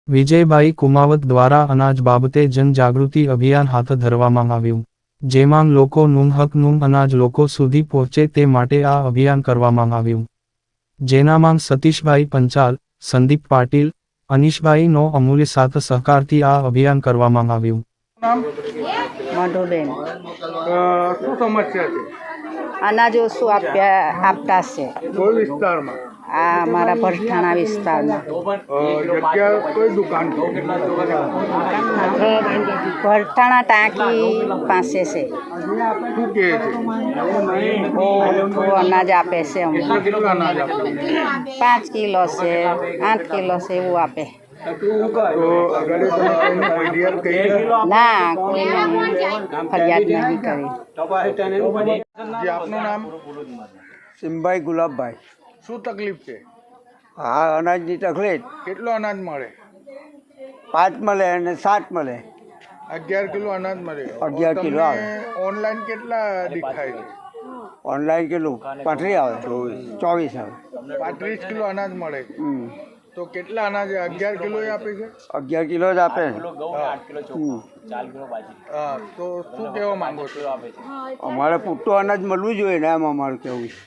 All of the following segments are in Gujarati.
વિજયભાઈ કુમાવત દ્વારા અનાજ બાબતે જનજાગૃતિ અભિયાન હાથ ધરવામાં આવ્યું, જેમાં લોકોનું હકનું અનાજ લોકો સુધી પહોંચે તે માટે આ અભિયાન કરવામાં આવ્યું, જેનામાં સતીશભાઈ પંચાલ, સંદીપ પાટીલ, અનીશભાઈનો અમૂલ્ય સાથ સહકારથી આ અભિયાન કરવામાં આવ્યું. મધુબેન શું સમસ્યા છે? અનાજ ઓછું આપતા છે કોઈ વિસ્તારમાં? આ અમારા ભરઠાણા વિસ્તારમાં. જગ્યા કોઈ દુકાન છે? ભરઠાણા ટાંકી પાસે છે. શું કહે છે? બહુ અનાજ આપે છે અમને. કેટલું અનાજ આપે? 5 કિલો છે, 8 કિલો છે એવું આપે. તો આગળ તમે કોઈને ફરિયાદ કરી? ના, કોઈને ફરિયાદ નહીં કરી. જે આપનું નામ? સિમભાઈ ગુલાબભાઈ. શું તકલીફ છે? હા, અનાજની તકલીફ. કેટલો અનાજ મળે? 5 મળે અને 7 મળે. 11 કિલો અનાજ મળે. 11 કિલો આવે. ઓનલાઈન કેટલા દેખાય છે? ઓનલાઈન કેટલું 35 આવે, 24 આવે. 35 કિલો અનાજ મળે. હમ. તો કેટલા અનાજ 11 કિલો આપે છે? 11 કિલો જ આપે. હા, તો શું કહેવા માંગો છો? અમારે પૂરતું અનાજ મળવું જોઈએ ને, એમ અમારું કેવું છે.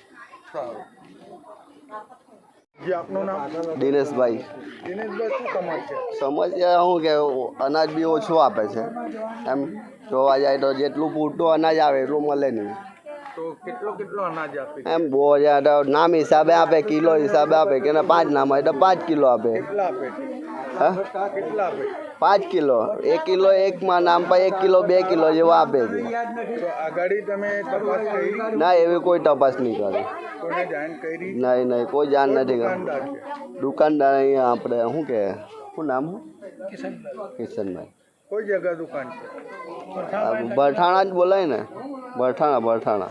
સારું. જે આપનું નામ? દિનેશભાઈ. દિનેશભાઈ, શું સમસ્યા? સમસ્યા શું કે અનાજ બી ઓછું આપે છે, એમ જોવા જાય તો જેટલું પૂરતું અનાજ આવે એટલું મળે નહીં. તો કેટલો અનાજ આપે? એમ બહુ નામ હિસાબે આપે, કિલો હિસાબે આપે કે 5 નામ હોય તો 5 કિલો આપે. કેટલા આપે? હા, કેટલા આપે? 5 કિલો. 1 કિલો એકમાં નામ પર 1 કિલો 2 કિલો જેવા આપે છે. તો આગળ તમે તપાસ કરી? ના, એવી કોઈ તપાસ નહીં કરી. કોઈને જાણ કરી? નહીં, કોઈ જાણ નથી કરી. દુકાનદાર છે? દુકાનદાર અહીંયા આપણે શું કે શું નામ? કિશનભાઈ. કોઈ જગ્યા દુકાન છે? ભરઠાણા જ બોલાય ને, ભરઠાણા.